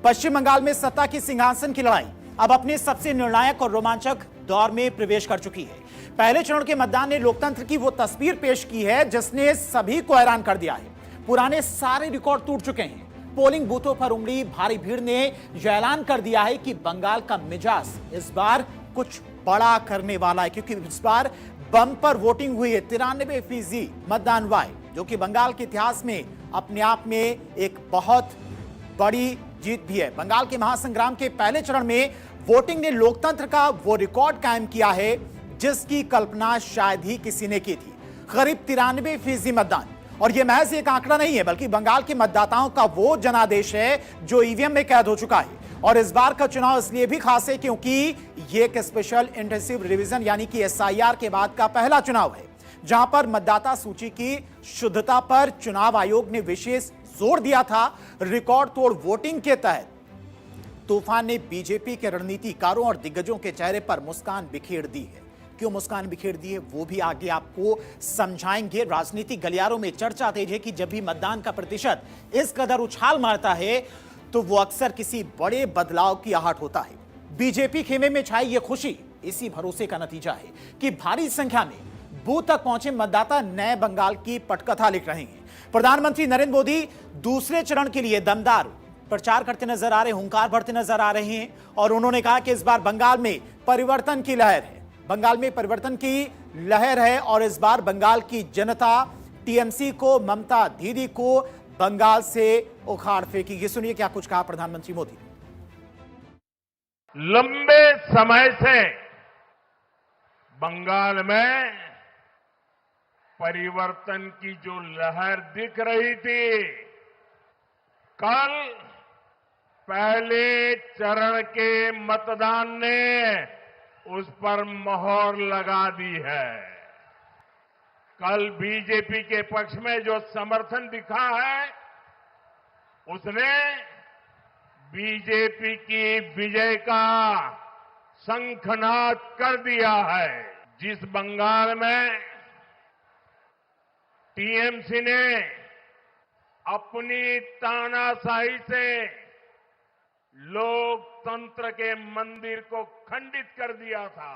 पश्चिम बंगाल में सत्ता की सिंहासन की लड़ाई अब अपने सबसे निर्णायक और रोमांचक दौर में प्रवेश कर चुकी है। पहले चरण के मतदान ने लोकतंत्र की वो तस्वीर पेश की है जिसने सभी को हैरान कर दिया है। पुराने सारे रिकॉर्ड टूट चुके हैं। पोलिंग बूथों पर उमड़ी भारी भीड़ ने यह ऐलान कर दिया है कि बंगाल का मिजाज इस बार कुछ बड़ा करने वाला है, क्योंकि इस बार बम्पर वोटिंग हुई है। 93% मतदान हुआ है, जो कि बंगाल के इतिहास में अपने आप में एक बहुत बड़ी जीत भी है। बंगाल के महासंग्राम के पहले चरण में वोटिंग ने लोकतंत्र का वो रिकॉर्ड कायम किया है जिसकी कल्पना शायद ही किसी ने की थी। करीब 93% मतदान, और यह महज एक आंकड़ा नहीं है बल्कि बंगाल के मतदाताओं का वो जनादेश है जो ईवीएम में कैद हो चुका है। और इस बार का चुनाव इसलिए भी खास है क्योंकि यह एक स्पेशल इंटेंसिव रिवीजन यानी कि एसआईआर के बाद का पहला चुनाव है, जहां पर मतदाता सूची की शुद्धता पर चुनाव आयोग ने विशेष जोर दिया था। रिकॉर्ड तोड़ वोटिंग के तहत तूफान ने बीजेपी के रणनीतिकारों और दिग्गजों के चेहरे पर मुस्कान बिखेर दी है। क्यों मुस्कान बिखेर दी है वो भी आगे आपको समझाएंगे। राजनीतिक गलियारों में चर्चा तेज है कि जब भी मतदान का प्रतिशत इस कदर उछाल मारता है तो वो अक्सर किसी बड़े बदलाव की आहट होता है। बीजेपी खेमे में छाई ये खुशी इसी भरोसे का नतीजा है कि भारी संख्या में बूथ तक पहुंचे मतदाता नए बंगाल की पटकथा लिख रहे हैं। प्रधानमंत्री नरेंद्र मोदी दूसरे चरण के लिए दमदार प्रचार करते नजर आ रहे, हुंकार भरते नजर आ रहे हैं और उन्होंने कहा कि इस बार बंगाल में परिवर्तन की लहर है। बंगाल में परिवर्तन की लहर है और इस बार बंगाल की जनता टीएमसी को, ममता दीदी को बंगाल से उखाड़ फेंकी। सुनिए क्या कुछ कहा प्रधानमंत्री मोदी। लंबे समय से बंगाल में परिवर्तन की जो लहर दिख रही थी, कल पहले चरण के मतदान ने उस पर मोहर लगा दी है। कल बीजेपी के पक्ष में जो समर्थन दिखा है उसने बीजेपी की विजय का शंखनाद कर दिया है। जिस बंगाल में टीएमसी ने अपनी तानाशाही से लोकतंत्र के मंदिर को खंडित कर दिया था,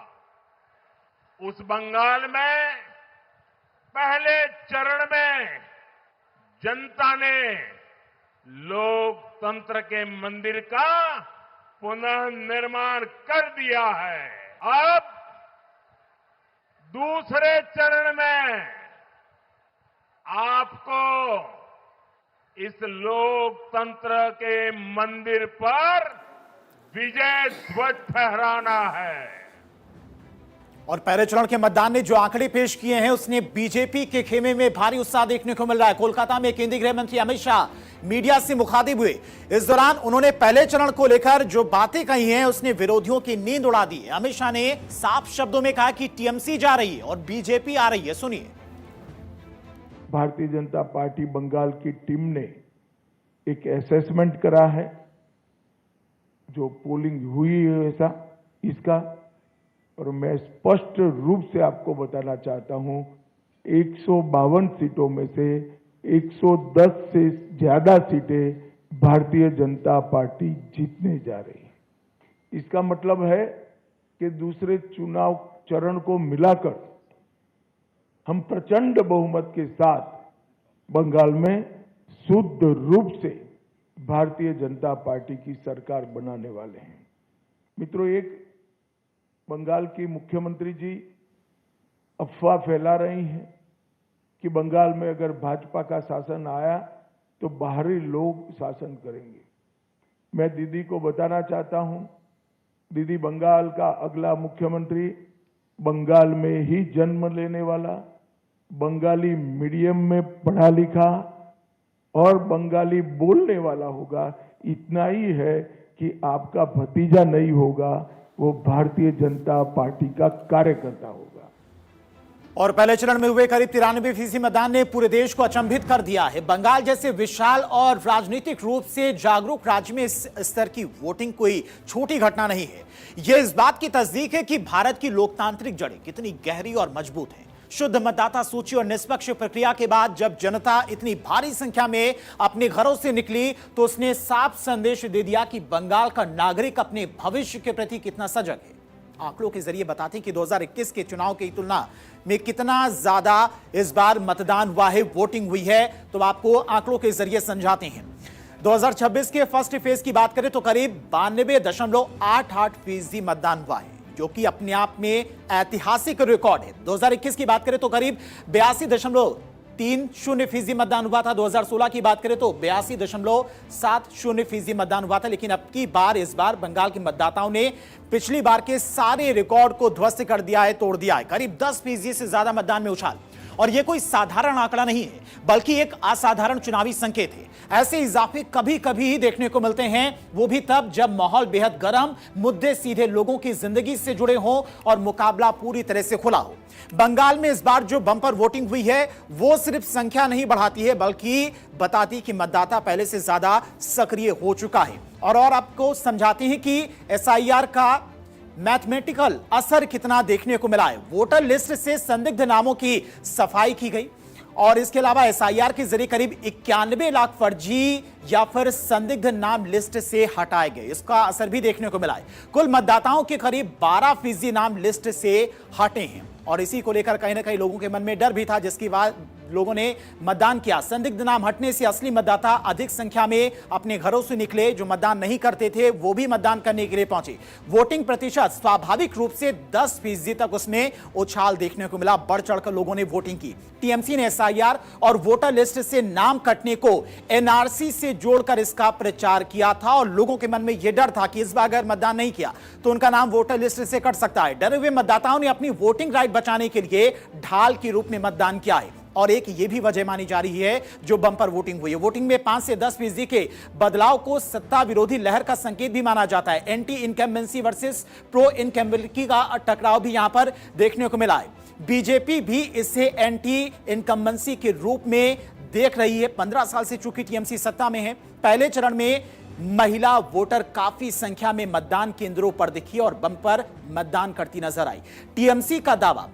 उस बंगाल में पहले चरण में जनता ने लोकतंत्र के मंदिर का पुनर्निर्माण कर दिया है। अब दूसरे चरण में आपको इस लोकतंत्र के मंदिर पर विजय ध्वज फहराना है। और पहले चरण के मतदान ने जो आंकड़े पेश किए हैं उसने बीजेपी के खेमे में भारी उत्साह देखने को मिल रहा है। कोलकाता में केंद्रीय गृह मंत्री अमित शाह मीडिया से मुखातिब हुए। इस दौरान उन्होंने पहले चरण को लेकर जो बातें कही हैं उसने विरोधियों की नींद उड़ा दी है। अमित शाह ने साफ शब्दों में कहा कि टीएमसी जा रही है और बीजेपी आ रही है। सुनिए। भारतीय जनता पार्टी बंगाल की टीम ने एक असेसमेंट करा है, जो पोलिंग हुई है ऐसा इसका, और मैं स्पष्ट रूप से आपको बताना चाहता हूं 152 सीटों में से 110 से ज्यादा सीटें भारतीय जनता पार्टी जीतने जा रही है। इसका मतलब है कि दूसरे चुनाव चरण को मिलाकर हम प्रचंड बहुमत के साथ बंगाल में शुद्ध रूप से भारतीय जनता पार्टी की सरकार बनाने वाले हैं। मित्रों, एक बंगाल की मुख्यमंत्री जी अफवाह फैला रही हैं कि बंगाल में अगर भाजपा का शासन आया तो बाहरी लोग शासन करेंगे। मैं दीदी को बताना चाहता हूं, दीदी बंगाल का अगला मुख्यमंत्री बंगाल में ही जन्म लेने वाला, बंगाली मीडियम में पढ़ा लिखा और बंगाली बोलने वाला होगा। इतना ही है कि आपका भतीजा नहीं होगा, वो भारतीय जनता पार्टी का कार्यकर्ता होगा। और पहले चरण में हुए करीब 93% मतदान ने पूरे देश को अचंभित कर दिया है। बंगाल जैसे विशाल और राजनीतिक रूप से जागरूक राज्य में इस स्तर की वोटिंग कोई छोटी घटना नहीं है। यह इस बात की तस्दीक है कि भारत की लोकतांत्रिक जड़ें कितनी गहरी और मजबूत हैं। शुद्ध मतदाता सूची और निष्पक्ष प्रक्रिया के बाद जब जनता इतनी भारी संख्या में अपने घरों से निकली तो उसने साफ संदेश दे दिया कि बंगाल का नागरिक अपने भविष्य के प्रति कितना सजग है। आंकड़ों के जरिए बताते हैं कि 2021 के चुनाव की तुलना में कितना ज्यादा इस बार मतदान हुआ है, वोटिंग हुई है, तो आपको आंकड़ों के जरिए समझाते हैं। 2026 के फर्स्ट फेज की बात करें तो करीब 92.88% मतदान हुआ है, जो कि अपने आप में ऐतिहासिक रिकॉर्ड है। 2021 की बात करें तो करीब 82.30% मतदान हुआ था। 2016 की बात करें तो 82.70% मतदान हुआ था। लेकिन अब की बार इस बार बंगाल के मतदाताओं ने पिछली बार के सारे रिकॉर्ड को ध्वस्त कर दिया है, तोड़ दिया है। करीब 10% से ज्यादा मतदान में उछाल, और यह कोई साधारण आंकड़ा नहीं है बल्कि एक असाधारण चुनावी संकेत है। ऐसे इजाफे कभी कभी ही देखने को मिलते हैं, वो भी तब जब माहौल बेहद गर्म, मुद्दे सीधे लोगों की जिंदगी से जुड़े हों और मुकाबला पूरी तरह से खुला हो। बंगाल में इस बार जो बम्पर वोटिंग हुई है वो सिर्फ संख्या नहीं बढ़ाती है बल्कि बताती कि मतदाता पहले से ज्यादा सक्रिय हो चुका है। और आपको समझाते हैं कि एसआईआर का मैथमेटिकल असर कितना देखने को मिला है। वोटर लिस्ट से संदिग्ध नामों की सफाई की गई और इसके अलावा एसआईआर के जरिए करीब 91 लाख फर्जी या फिर संदिग्ध नाम लिस्ट से हटाए गए। इसका असर भी देखने को मिला है। कुल मतदाताओं के करीब 12% नाम लिस्ट से हटे हैं और इसी को लेकर कहीं ना कहीं लोगों के मन में डर भी था, जिसकी बाद लोगों ने मतदान किया। संदिग्ध नाम हटने से असली मतदाता अधिक संख्या में अपने घरों से निकले। जो मतदान नहीं करते थे वो भी मतदान करने के लिए पहुंचे। वोटिंग प्रतिशत स्वाभाविक रूप से 10% तक उसमें उछाल देखने को मिला। बढ़ चढ़कर लोगों ने वोटिंग की। टीएमसी ने एसआईआर और वोटर लिस्ट से नाम कटने को एनआरसी से जोड़कर इसका प्रचार किया था और लोगों के मन में यह डर था कि इस बार अगर मतदान नहीं किया तो उनका नाम वोटर लिस्ट से कट सकता है। डरे हुए मतदाताओं ने अपनी वोटिंग राइट बचाने के लिए ढाल के रूप में मतदान किया है और एक ये भी वजह मानी जा रही है जो बम्पर वोटिंग हुई है। वोटिंग में 5 से 10% के बदलाव को सत्ता विरोधी लहर का संकेत भी माना जाता है। Anti incumbency versus pro incumbency का टकराव भी यहां पर देखने को मिला है। बीजेपी भी इसे एंटी इनकम्बेंसी के रूप में देख रही है। 15 साल से चूंकि टीएमसी सत्ता में है, पहले चरण में महिला वोटर काफी संख्या में मतदान केंद्रों पर दिखी और बम्पर मतदान करती नजर आई। टीएमसी का दावा,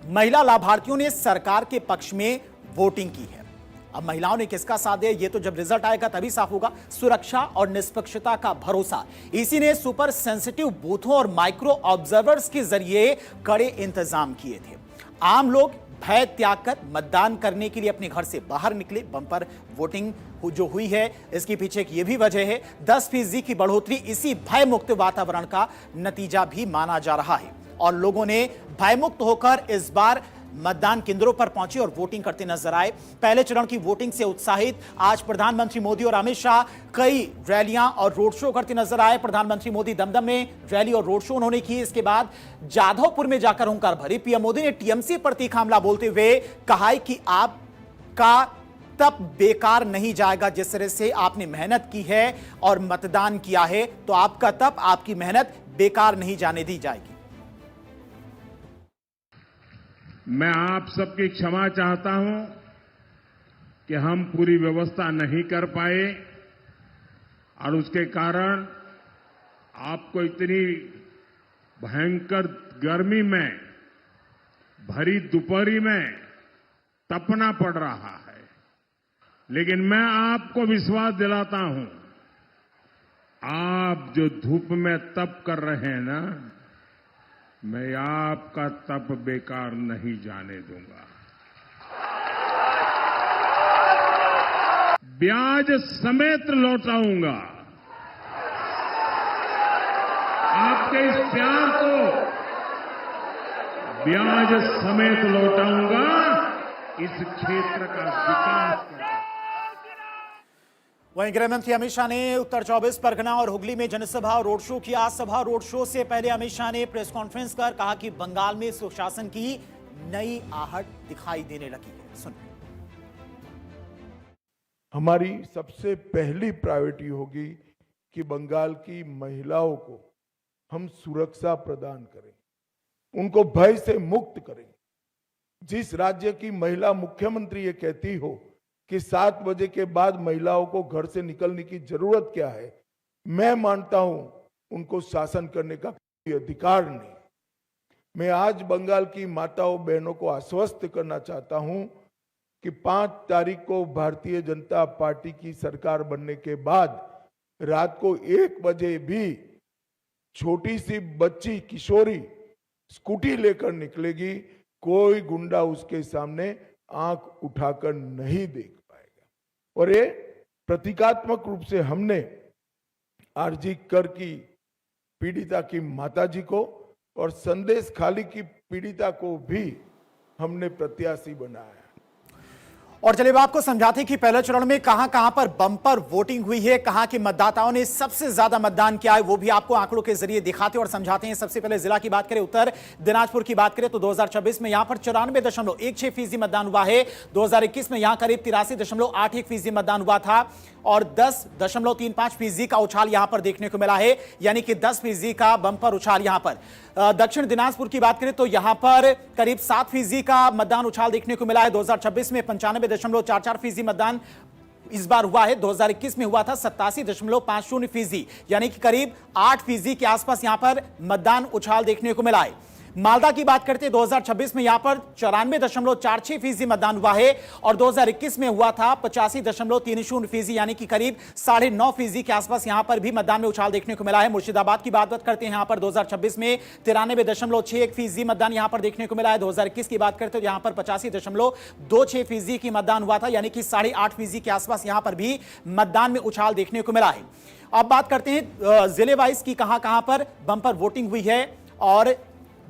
महिला लाभार्थियों ने सरकार के पक्ष में वोटिंग की है। अब महिलाओं ने किसका साथ दिया ये तो जब रिजल्ट आएगा तभी साफ होगा। सुरक्षा और निष्पक्षता का भरोसा, इसी ने सुपर सेंसिटिव बूथों और माइक्रो ऑब्जर्वर्स के जरिए कड़े इंतजाम किए थे। आम लोग भय त्याग कर मतदान करने के लिए अपने घर से बाहर निकले। बम्पर वोटिंग जो हुई है इसके पीछे एक ये भी वजह है। 10% की बढ़ोतरी इसी भय मुक्त वातावरण का नतीजा भी माना जा रहा है और लोगों ने भयमुक्त होकर इस बार मतदान केंद्रों पर पहुंचे और वोटिंग करते नजर आए। पहले चरण की वोटिंग से उत्साहित आज प्रधानमंत्री मोदी और अमित शाह कई रैलियां और रोड शो करते नजर आए। प्रधानमंत्री मोदी दमदम में रैली और रोड शो उन्होंने की। इसके बाद जाधवपुर में जाकर हुंकार भरी। पीएम मोदी ने टीएमसी पर तीखा हमला बोलते हुए कहा है कि आपका तप बेकार नहीं जाएगा। जिस तरह से आपने मेहनत की है और मतदान किया है तो आपका तप, आपकी मेहनत बेकार नहीं जाने दी जाएगी। मैं आप सबकी क्षमा चाहता हूं कि हम पूरी व्यवस्था नहीं कर पाए और उसके कारण आपको इतनी भयंकर गर्मी में, भरी दोपहरी में तपना पड़ रहा है। लेकिन मैं आपको विश्वास दिलाता हूं, आप जो धूप में तप कर रहे हैं ना, मैं आपका तप बेकार नहीं जाने दूंगा। ब्याज समेत लौटाऊंगा। आपके इस प्यार को ब्याज समेत लौटाऊंगा। इस क्षेत्र का विकास करूंगा। वहीं गृहमंत्री अमित शाह ने उत्तर 24 परगना और हुगली में जनसभा और रोड शो किया। सभा रोड शो से पहले अमित शाह ने प्रेस कॉन्फ्रेंस कर कहा कि बंगाल में सुशासन की नई आहट दिखाई देने लगी है। सुनिए। हमारी सबसे पहली प्रायोरिटी होगी कि बंगाल की महिलाओं को हम सुरक्षा प्रदान करें, उनको भय से मुक्त करें। जिस राज्य की महिला मुख्यमंत्री ये कहती हो कि 7 बजे के बाद महिलाओं को घर से निकलने की जरूरत क्या है, मैं मानता हूं उनको शासन करने का कोई अधिकार नहीं। मैं आज बंगाल की माताओं बहनों को आश्वस्त करना चाहता हूं कि 5 तारीख को भारतीय जनता पार्टी की सरकार बनने के बाद रात को 1 बजे भी छोटी सी बच्ची किशोरी स्कूटी लेकर निकलेगी, कोई गुंडा उसके सामने आंख उठाकर नहीं देख पाएगा। और ये प्रतीकात्मक रूप से हमने आरजी कर की पीड़िता की माताजी को और संदेश खाली की पीड़िता को भी हमने प्रत्याशी बनाया। और चलिए आपको समझाते हैं कि पहले चरण में कहां पर बम्पर वोटिंग हुई है, कहां के मतदाताओं ने सबसे ज्यादा मतदान किया है, वो भी आपको आंकड़ों के जरिए दिखाते और समझाते हैं। सबसे पहले जिला की बात करें, उत्तर दिनाजपुर की बात करें तो 2026 में यहां पर 94.16% मतदान हुआ है। 2021 में यहां करीब 83.81% मतदान हुआ था और 10.35% का उछाल यहां पर देखने को मिला है, यानी कि 10% का बम्पर उछाल यहां पर। दक्षिण दिनाजपुर की बात करें तो यहां पर करीब 7% का मतदान उछाल देखने को मिला है। 2026 में 95.44% मतदान इस बार हुआ है। 2021 में हुआ था 87.50%, यानी कि करीब 8% के आसपास यहां पर मतदान उछाल देखने को मिला है। मालदा की बात करते हैं 2026 में यहां पर 94.46% मतदान हुआ है और 2021 में हुआ था 85.30%, यानी कि करीब 9.5% के आसपास यहां पर भी मतदान में उछाल देखने को मिला है। मुर्शिदाबाद की बात करते हैं, यहां पर 2026 में 93.61% मतदान यहां पर देखने को मिला है। 2021 की बात करते हैं यहां पर 85.26% की मतदान हुआ था, यानी कि 8.5% के आसपास यहां पर भी मतदान में उछाल देखने को मिला है। अब बात करते हैं जिले वाइज की कहां पर बम्पर वोटिंग हुई है। और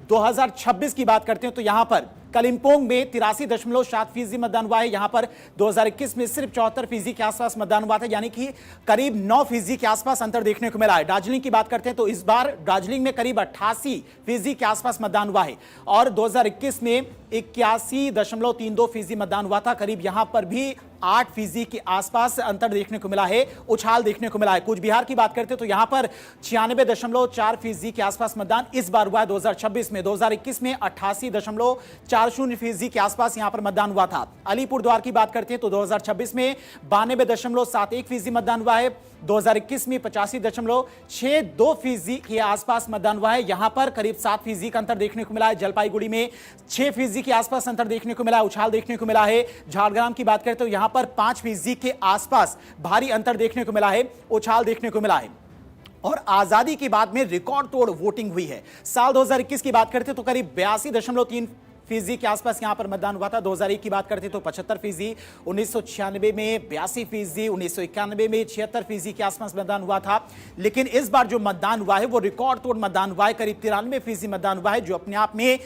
2026 की बात करते हैं तो यहां पर कलिम्पोंग में 83.7% मतदान हुआ है। यहां पर 2021 में सिर्फ 74% के आसपास मतदान हुआ था, यानी कि करीब 9% के आसपास अंतर देखने को मिला है। दार्जिलिंग की बात करते हैं तो इस बार दार्जिलिंग में करीब 88% के आसपास मतदान हुआ है और 2021 में 81.32% मतदान हुआ था। करीब यहां पर भी 8% के आसपास अंतर देखने को मिला है, उछाल देखने को मिला है। कूच बिहार की बात करते हैं तो यहां पर 96.4% के आसपास मतदान इस बार हुआ है 2026 में। 2021 में 88.40% के आसपास यहां पर मतदान हुआ था। अलीपुरद्वार की बात करते हैं तो 2026 में 92.71% मतदान हुआ है। 2021 में 85.62% के आसपास मतदान हुआ है। यहां पर करीब 7% का अंतर देखने को मिला है। जलपाईगुड़ी में 6% के आसपास अंतर देखने को मिला है, उछाल देखने को मिला है। झारग्राम की बात करते हो यहां पर 5% के आसपास भारी अंतर देखने को मिला है, उछाल देखने को मिला है। और आजादी के बाद में रिकॉर्ड तोड़ वोटिंग हुई है। साल 2021 की बात करते तो करीब 82.3% के आसपास यहां पर मतदान हुआ था। 2001 की बात करते तो 75%, 1996 में 82%, 1991 में 76% के आसपास मतदान हुआ था। लेकिन इस बार जो मतदान हुआ है वो रिकॉर्ड तोड़ मतदान हुआ है। करीब 93% मतदान हुआ है, जो अपने आप में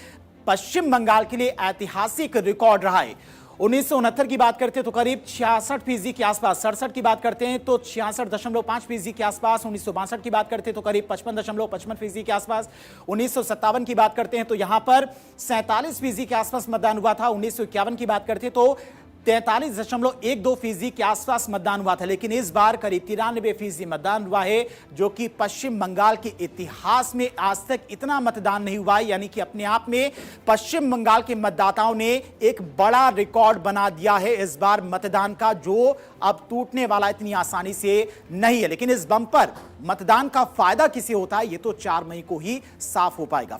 पश्चिम बंगाल के लिए ऐतिहासिक रिकॉर्ड रहा है। 1969 की बात करते हैं तो करीब 66% के आसपास, 67 की बात करते हैं तो 66.5% के आसपास, 1962 की बात करते हैं तो करीब 55.55% के आसपास, 1957 की बात करते हैं तो यहां पर 47% के आसपास मतदान हुआ था। 1951 की बात करते हैं तो 43.12% के आसपास मतदान हुआ था। लेकिन इस बार करीब 93% मतदान हुआ है, जो कि पश्चिम बंगाल के इतिहास में आज तक इतना मतदान नहीं हुआ है। यानी कि अपने आप में पश्चिम बंगाल के मतदाताओं ने एक बड़ा रिकॉर्ड बना दिया है इस बार मतदान का, जो अब टूटने वाला इतनी आसानी से नहीं है। लेकिन इस बम्पर मतदान का फायदा किसे होता है, ये तो 4 मई को ही साफ हो पाएगा।